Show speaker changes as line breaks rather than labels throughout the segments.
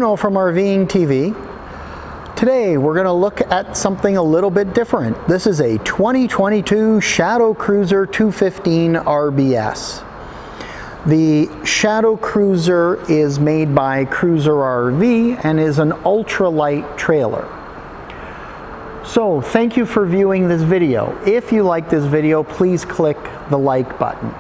Bruno from RVing TV. Today we're going to look at something a little bit different. This is a 2022 Shadow Cruiser 215 RBS. The Shadow Cruiser is made by Cruiser RV and is an ultralight trailer. So thank you for viewing this video. If you like this video, please click the like button.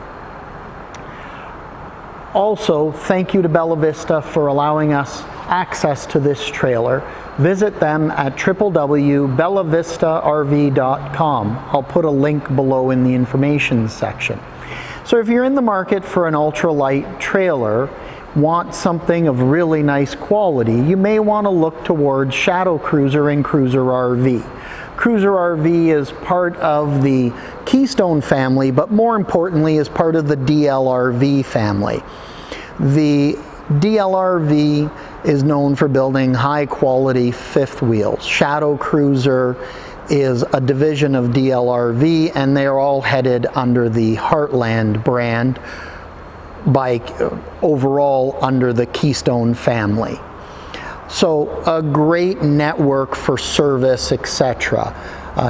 Also, thank you to Bella Vista for allowing us access to this trailer. Visit them at www.bellavistarv.com. I'll put a link below in the information section. So if you're in the market for an ultralight trailer, want something of really nice quality, you may want to look towards Shadow Cruiser and Cruiser RV. Cruiser RV is part of the Keystone family, but more importantly is part of the DLRV family. The DLRV is known for building high quality fifth wheels. Shadow Cruiser is a division of DLRV, and they're all headed under the Heartland brand, overall under the Keystone family. So a great network for service, etc.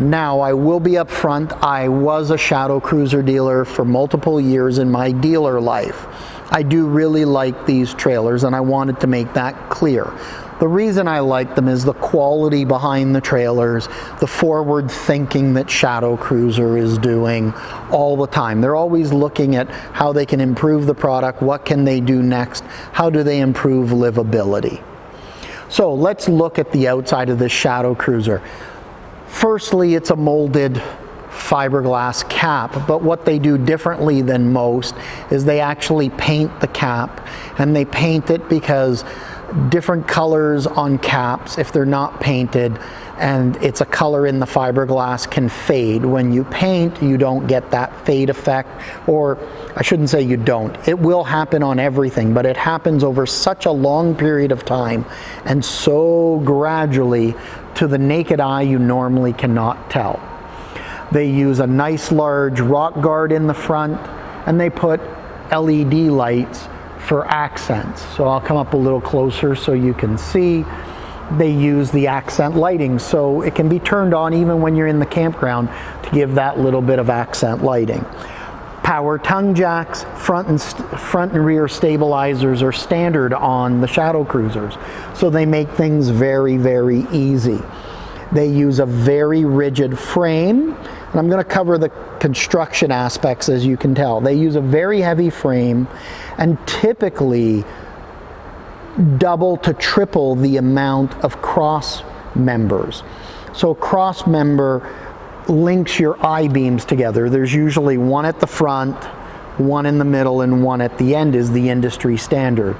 Now I will be upfront, I was a Shadow Cruiser dealer for multiple years in my dealer life. I do really like these trailers, and I wanted to make that clear. The reason I like them is the quality behind the trailers, the forward thinking that Shadow Cruiser is doing all the time. They're always looking at how they can improve the product, what can they do next, how do they improve livability. So let's look at the outside of this Shadow Cruiser. Firstly, it's a molded fiberglass cap, but what they do differently than most is they actually paint the cap, and they paint it because different colors on caps, if they're not painted and it's a color in the fiberglass, can fade. When you paint, you don't get that fade effect, or I shouldn't say you don't. It will happen on everything, but it happens over such a long period of time and so gradually to the naked eye you normally cannot tell. They use a nice large rock guard in the front, and they put LED lights for accents. So I'll come up a little closer so you can see. They use the accent lighting, so it can be turned on even when you're in the campground to give that little bit of accent lighting. Power tongue jacks, front and rear stabilizers are standard on the Shadow Cruisers, so they make things very, very easy. They use a very rigid frame, and I'm going to cover the construction aspects, as you can tell. They use a very heavy frame and typically double to triple the amount of cross members. So a cross member links your I-beams together. There's usually one at the front, one in the middle, and one at the end is the industry standard.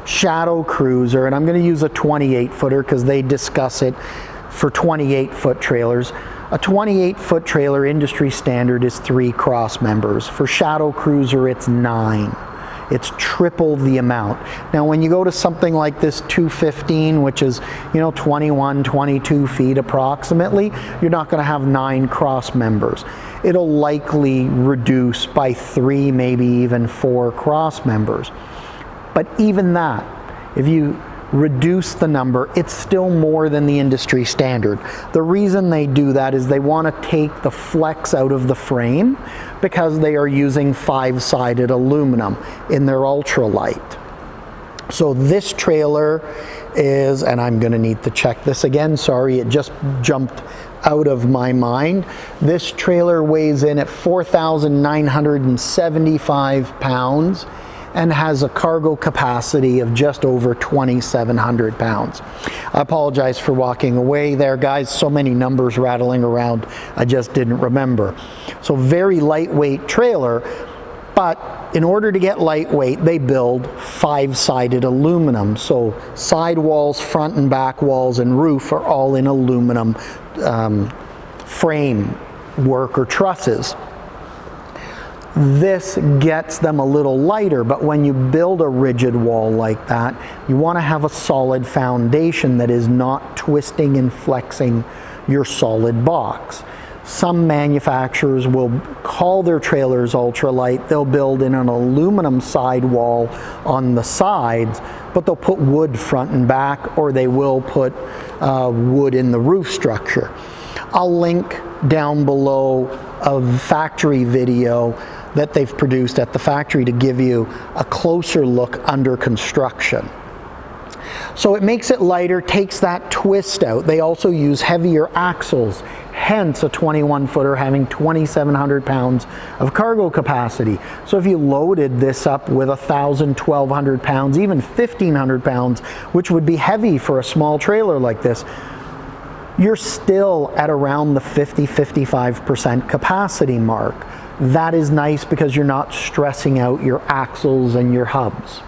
Shadow Cruiser, and I'm going to use a 28-footer because they discuss it for 28-foot trailers. A 28-foot trailer industry standard is 3 cross members. For Shadow Cruiser, it's 9. It's triple the amount. Now, when you go to something like this 215, which is, 21, 22 feet approximately, you're not going to have 9 cross members. It'll likely reduce by 3, maybe even 4 cross members. But even that, if you reduce the number, it's still more than the industry standard. The reason they do that is they want to take the flex out of the frame because they are using 5-sided aluminum in their ultralight. So this trailer is, and I'm going to need to check this again, sorry, it just jumped out of my mind. This trailer weighs in at 4,975 pounds and has a cargo capacity of just over 2,700 pounds. I apologize for walking away there, guys. So many numbers rattling around, I just didn't remember. So very lightweight trailer, but in order to get lightweight, they build 5-sided aluminum. So side walls, front and back walls, and roof are all in aluminum frame work or trusses. This gets them a little lighter, but when you build a rigid wall like that, you want to have a solid foundation that is not twisting and flexing your solid box. Some manufacturers will call their trailers ultralight. They'll build in an aluminum sidewall on the sides, but they'll put wood front and back, or they will put wood in the roof structure. I'll link down below a factory video that they've produced at the factory to give you a closer look under construction. So it makes it lighter, takes that twist out. They also use heavier axles, hence a 21-footer having 2,700 pounds of cargo capacity. So if you loaded this up with 1,000, 1,200 pounds, even 1,500 pounds, which would be heavy for a small trailer like this, you're still at around the 50-55% capacity mark. That is nice because you're not stressing out your axles and your hubs.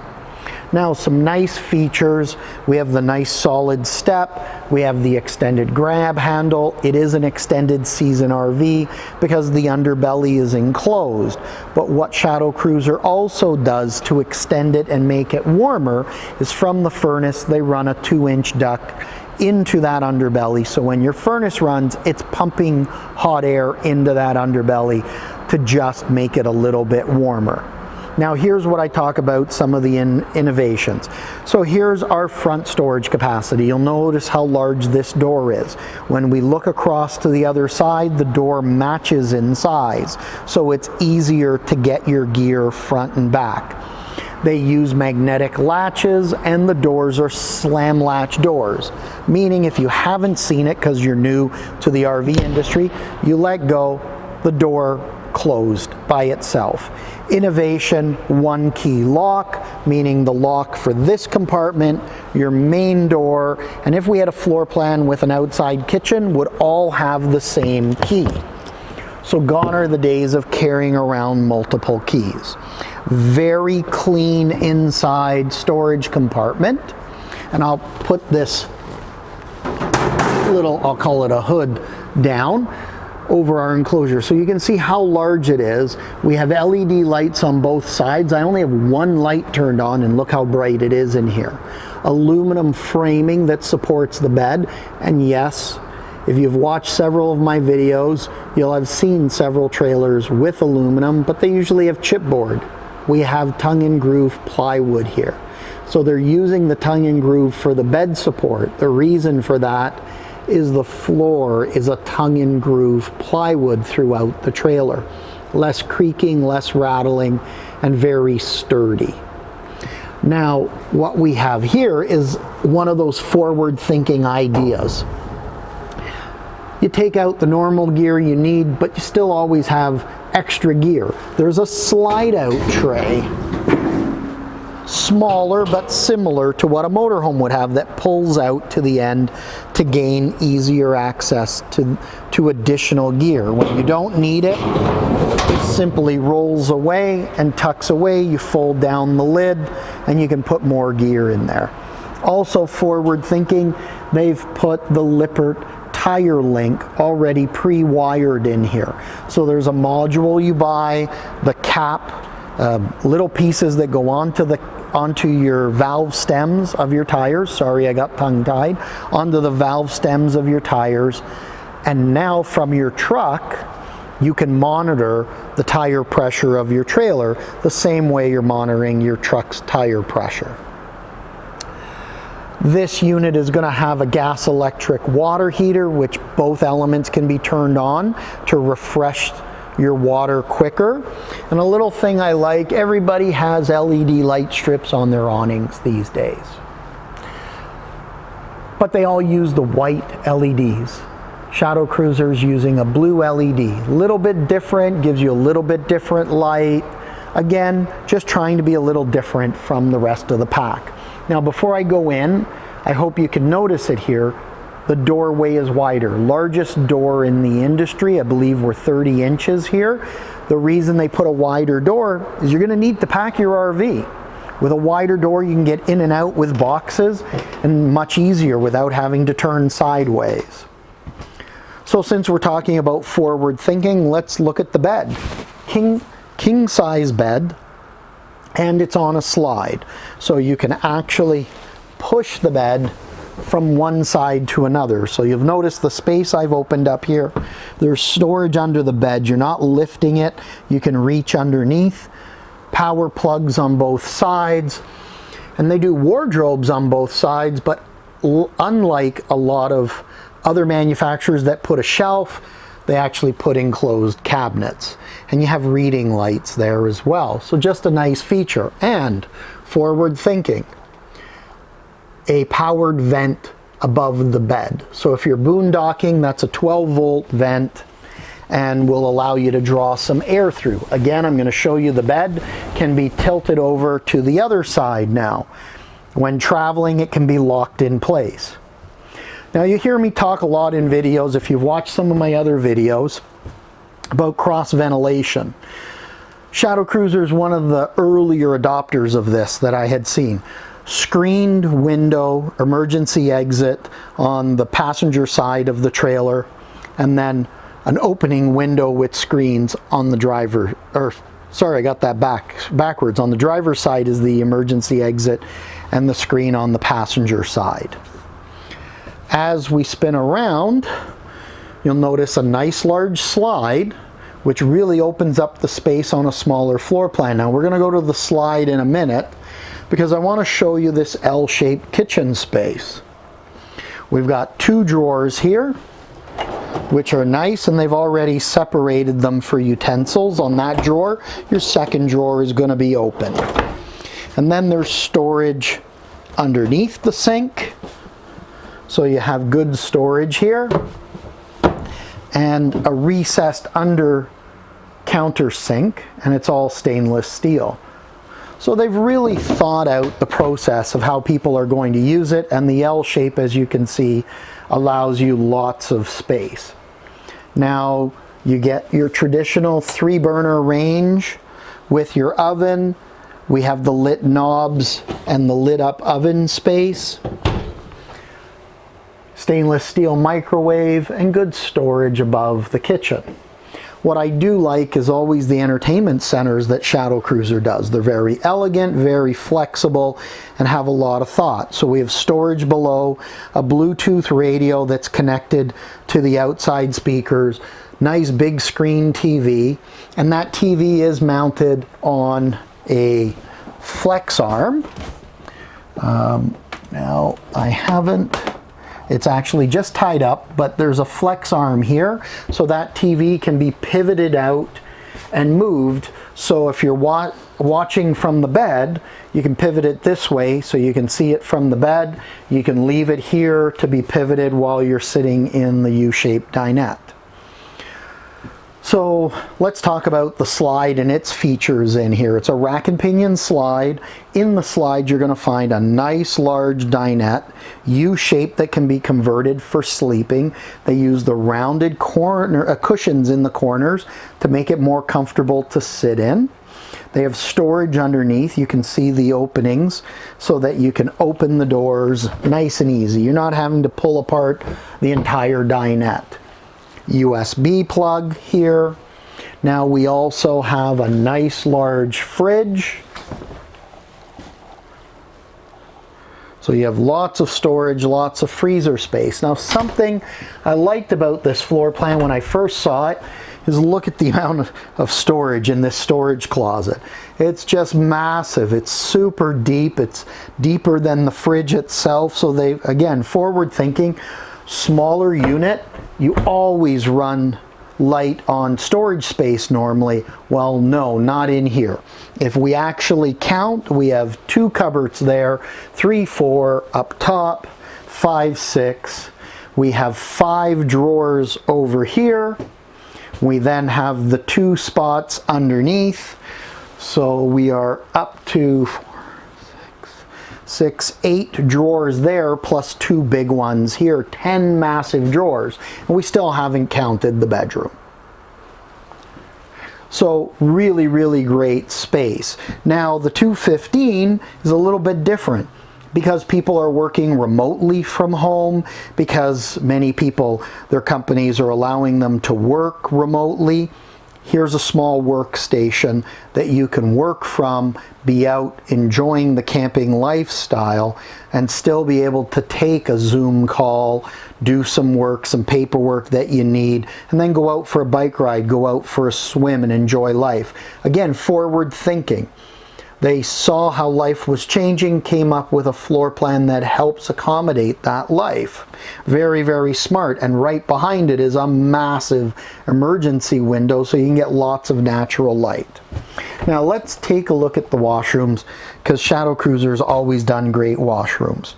Now, some nice features. We have the nice solid step. We have the extended grab handle. It is an extended season RV because the underbelly is enclosed. But what Shadow Cruiser also does to extend it and make it warmer is from the furnace, they run a 2-inch duct into that underbelly. So when your furnace runs, it's pumping hot air into that underbelly to just make it a little bit warmer. Now here's what I talk about, some of the innovations. So here's our front storage capacity. You'll notice how large this door is. When we look across to the other side, the door matches in size, so it's easier to get your gear front and back. They use magnetic latches, and the doors are slam latch doors, meaning if you haven't seen it because you're new to the RV industry, you let go, the door closed by itself. Innovation, 1-key lock, meaning the lock for this compartment, your main door, and if we had a floor plan with an outside kitchen, would all have the same key. So gone are the days of carrying around multiple keys. Very clean inside storage compartment, and I'll put this little, I'll call it a hood, down over our enclosure so you can see how large it is. We have LED lights on both sides. I only have one light turned on, and look how bright it is in here. Aluminum framing that supports the bed, and yes, if you've watched several of my videos, you'll have seen several trailers with aluminum, but they usually have chipboard. We have tongue and groove plywood here. So they're using the tongue and groove for the bed support. The reason for that is the floor is a tongue and groove plywood throughout the trailer. Less creaking, less rattling, and very sturdy. Now, what we have here is one of those forward-thinking ideas. You take out the normal gear you need, but you still always have extra gear. There's a slide-out tray, smaller but similar to what a motorhome would have, that pulls out to the end to gain easier access to additional gear. When you don't need it, it simply rolls away and tucks away. You fold down the lid and you can put more gear in there. Also forward thinking, they've put the Lippert tire link already pre-wired in here. So there's a module you buy, the cap, little pieces that go onto your valve stems of your tires. Sorry, I got tongue-tied. Onto the valve stems of your tires. And now from your truck, you can monitor the tire pressure of your trailer the same way you're monitoring your truck's tire pressure. This unit is going to have a gas electric water heater, which both elements can be turned on to refresh your water quicker. And a little thing I like, everybody has LED light strips on their awnings these days, but they all use the white LEDs. Shadow Cruiser's using a blue LED, little bit different, gives you a little bit different light. Again, just trying to be a little different from the rest of the pack. Now before I go in, I hope you can notice it here. The doorway is wider. Largest door in the industry, I believe we're 30 inches here. The reason they put a wider door is you're gonna need to pack your RV. With a wider door, you can get in and out with boxes, and much easier without having to turn sideways. So since we're talking about forward thinking, let's look at the bed. King size bed, and it's on a slide. So you can actually push the bed from one side to another. So you've noticed the space I've opened up here. There's storage under the bed. You're not lifting it. You can reach underneath. Power plugs on both sides. And they do wardrobes on both sides, but unlike a lot of other manufacturers that put a shelf, they actually put enclosed cabinets. And you have reading lights there as well. So just a nice feature. And forward thinking. A powered vent above the bed. So if you're boondocking, that's a 12-volt vent and will allow you to draw some air through. Again, I'm going to show you the bed can be tilted over to the other side now. When traveling, it can be locked in place. Now you hear me talk a lot in videos, if you've watched some of my other videos, about cross ventilation. Shadow Cruiser is one of the earlier adopters of this that I had seen. Screened window, emergency exit on the passenger side of the trailer, and then an opening window with screens on the driver, or sorry, I got that backwards. On the driver's side is the emergency exit and the screen on the passenger side. As we spin around, you'll notice a nice large slide, which really opens up the space on a smaller floor plan. Now we're going to go to the slide in a minute, because I want to show you this L-shaped kitchen space. We've got 2 drawers here, which are nice, and they've already separated them for utensils. On that drawer, your second drawer is going to be open. And then there's storage underneath the sink. So you have good storage here. And a recessed under counter sink, and it's all stainless steel. So they've really thought out the process of how people are going to use it, and the L shape, as you can see, allows you lots of space. Now you get your traditional 3-burner range with your oven. We have the lit knobs and the lit up oven space. Stainless steel microwave and good storage above the kitchen. What I do like is always the entertainment centers that Shadow Cruiser does. They're very elegant, very flexible, and have a lot of thought. So we have storage below, a Bluetooth radio that's connected to the outside speakers, nice big screen TV, and that TV is mounted on a flex arm. Now I haven't, it's actually just tied up, but there's a flex arm here, so that TV can be pivoted out and moved. So if you're watching from the bed, you can pivot it this way so you can see it from the bed. You can leave it here to be pivoted while you're sitting in the U-shaped dinette. So let's talk about the slide and its features in here. It's a rack and pinion slide. In the slide you're going to find a nice large dinette, U-shaped, that can be converted for sleeping. They use the rounded cushions in the corners to make it more comfortable to sit in. They have storage underneath. You can see the openings so that you can open the doors nice and easy. You're not having to pull apart the entire dinette. USB plug here. Now we also have a nice large fridge. So you have lots of storage, lots of freezer space. Now something I liked about this floor plan when I first saw it is look at the amount of storage in this storage closet. It's just massive. It's super deep. It's deeper than the fridge itself. So they, again, forward thinking. Smaller unit, you always run light on storage space normally. Well, no, not in here. If we actually count, we have 2 cupboards there, 3, 4 up top, 5, 6. We have 5 drawers over here. We then have the 2 spots underneath. So we are up to 6, 8 drawers there, plus 2 big ones here, 10 massive drawers. And we still haven't counted the bedroom. So really, really great space. Now the 215 is a little bit different because people are working remotely from home, because many people, their companies are allowing them to work remotely. here's a small workstation that you can work from, be out enjoying the camping lifestyle, and still be able to take a Zoom call, do some work, some paperwork that you need, and then go out for a bike ride, go out for a swim, and enjoy life. Again, forward thinking. They saw how life was changing, came up with a floor plan that helps accommodate that life. Very, very smart. And right behind it is a massive emergency window so you can get lots of natural light. Now let's take a look at the washrooms, because Shadow Cruiser's always done great washrooms.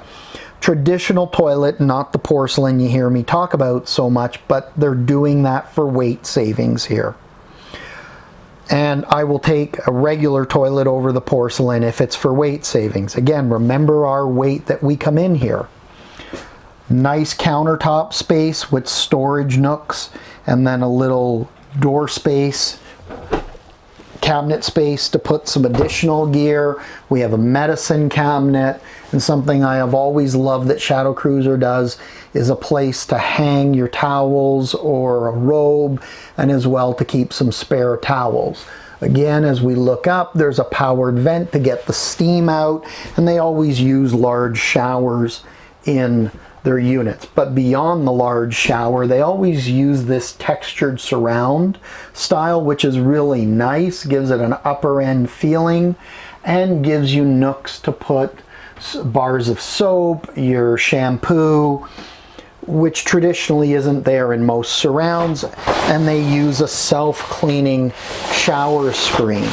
Traditional toilet, not the porcelain you hear me talk about so much, but they're doing that for weight savings here. And I will take a regular toilet over the porcelain if it's for weight savings. Again, remember our weight that we come in here. Nice countertop space with storage nooks, and then a little door space, cabinet space to put some additional gear. We have a medicine cabinet, and something I have always loved that Shadow Cruiser does is a place to hang your towels or a robe, and as well to keep some spare towels. Again, as we look up, there's a powered vent to get the steam out, and they always use large showers in their units. But beyond the large shower, they always use this textured surround style, which is really nice, gives it an upper end feeling, and gives you nooks to put bars of soap, your shampoo, which traditionally isn't there in most surrounds. And they use a self-cleaning shower screen.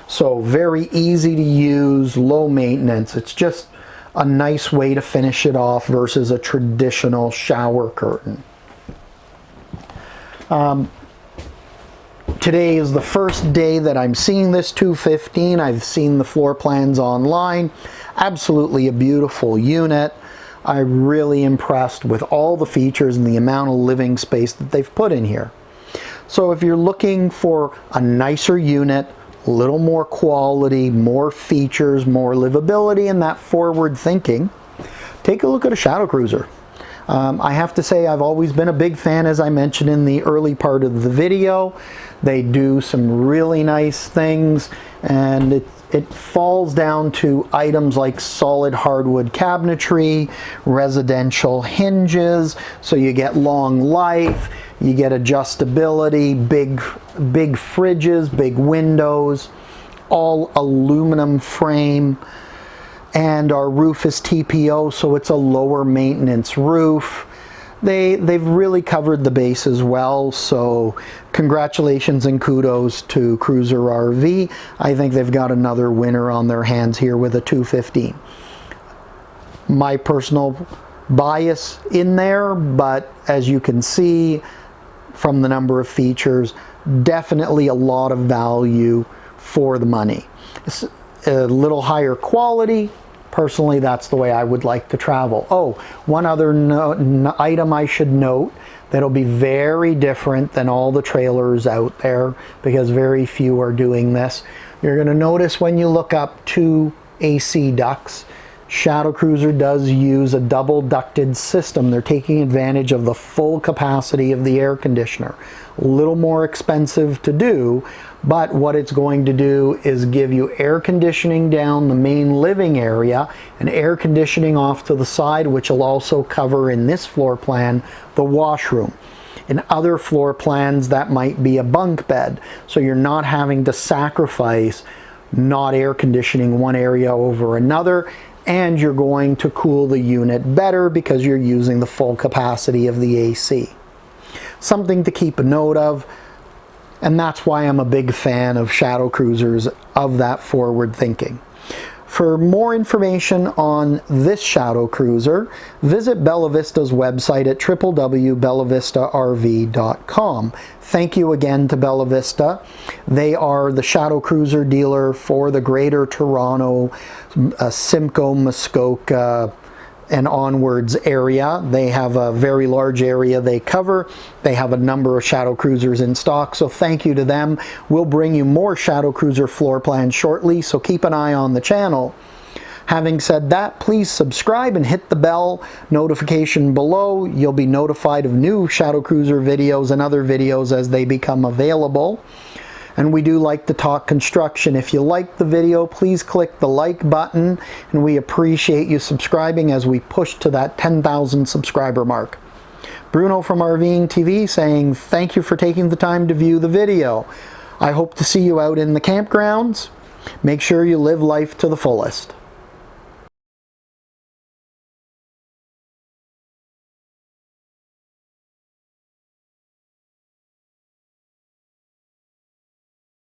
So very easy to use, low maintenance. It's just a nice way to finish it off versus a traditional shower curtain. Today is the first day that I'm seeing this 215. I've seen the floor plans online. Absolutely a beautiful unit. I'm really impressed with all the features and the amount of living space that they've put in here. So if you're looking for a nicer unit, a little more quality, more features, more livability, and that forward thinking, take a look at a Shadow Cruiser. I have to say I've always been a big fan, as I mentioned in the early part of the video. They do some really nice things, and it falls down to items like solid hardwood cabinetry, residential hinges, so you get long life, you get adjustability, big fridges, big windows, all aluminum frame. And our roof is TPO, so it's a lower maintenance roof. They've really covered the bases well, so congratulations and kudos to Cruiser RV. I think they've got another winner on their hands here with a 215. My personal bias in there, but as you can see from the number of features, definitely a lot of value for the money. It's a little higher quality. Personally, that's the way I would like to travel. Oh, one other item I should note that'll be very different than all the trailers out there, because very few are doing this. You're going to notice when you look up 2 AC ducts, Shadow Cruiser does use a double ducted system. They're taking advantage of the full capacity of the air conditioner. A little more expensive to do, but what it's going to do is give you air conditioning down the main living area and air conditioning off to the side, which will also cover in this floor plan the washroom. In other floor plans, that might be a bunk bed, so you're not having to sacrifice not air conditioning one area over another, and you're going to cool the unit better because you're using the full capacity of the AC. Something to keep a note of, and that's why I'm a big fan of Shadow Cruisers, of that forward thinking. For more information on this Shadow Cruiser, visit Bella Vista's website at www.bellavistarv.com. Thank you again to Bella Vista. They are the Shadow Cruiser dealer for the Greater Toronto, Simcoe, Muskoka, and onwards area. They have a very large area they cover. They have a number of Shadow Cruisers in stock, so thank you to them. We'll bring you more Shadow Cruiser floor plans shortly, so keep an eye on the channel. Having said that, please subscribe and hit the bell notification below. You'll be notified of new Shadow Cruiser videos and other videos as they become available. And we do like to talk construction. If you like the video, please click the like button, and we appreciate you subscribing as we push to that 10,000 subscriber mark. Bruno from RVing TV saying thank you for taking the time to view the video. I hope to see you out in the campgrounds. Make sure you live life to the fullest.